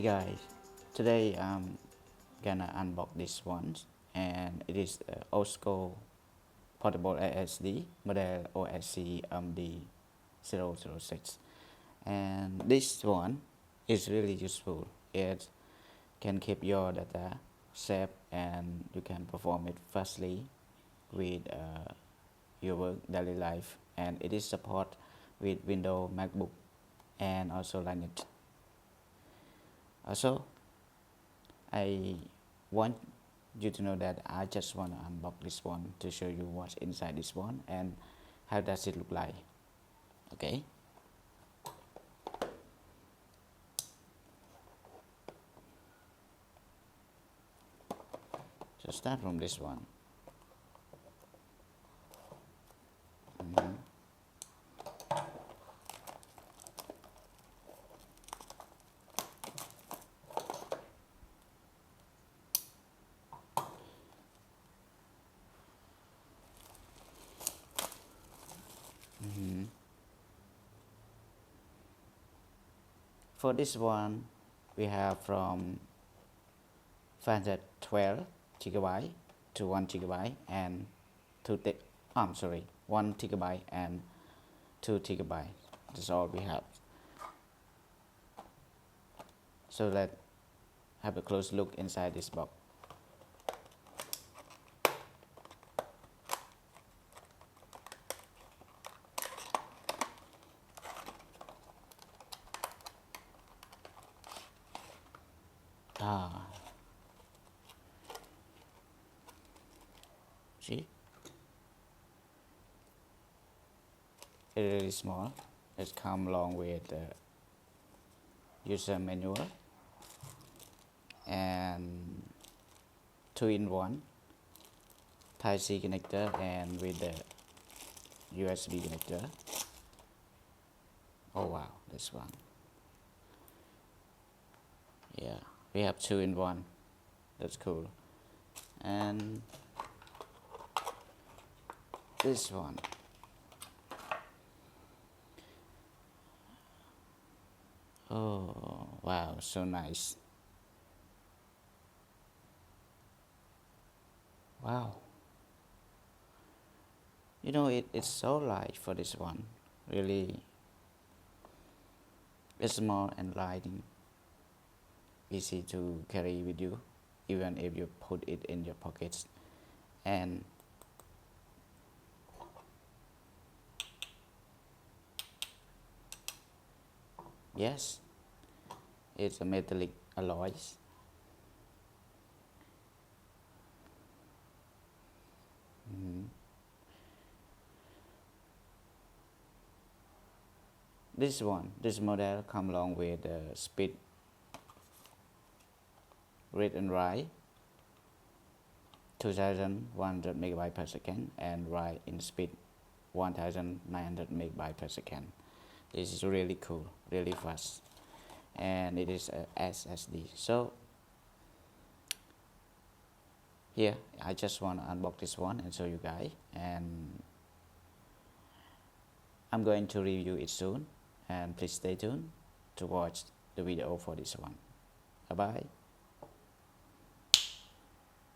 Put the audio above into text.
guys, today I'm gonna unbox this one, and it is OSCOO portable SSD model OSCOO MD006, and this one is really useful. It can keep your data safe and you can perform it fastly with your work daily life, and it is support with Windows, MacBook, and also Linux. Also, I want you to know that I just want to unbox this one to show you what's inside this one and how does it look like. Okay, so start from this one. For this one, we have from 512 GB to 1 GB and 1 GB and 2 GB. That's all we have. So let's have a close look inside this box. See, it's really small. It comes along with the user manual and 2-in-1 Type-C connector and with the USB connector. Oh wow, this one. Yeah, we have 2-in-1. That's cool. And this one. Oh wow, so nice. Wow. You know, it's so light for this one. Really, it's small and light, easy to carry with you, even if you put it in your pockets. And yes, it's a metallic alloys. This model come along with speed read and write 2100 megabyte per second and write in speed 1900 megabyte per second. This is really cool, really fast, and it is a SSD. So here I just want to unbox this one and show you guys, and I'm going to review it soon, and please stay tuned to watch the video for this one. Bye bye.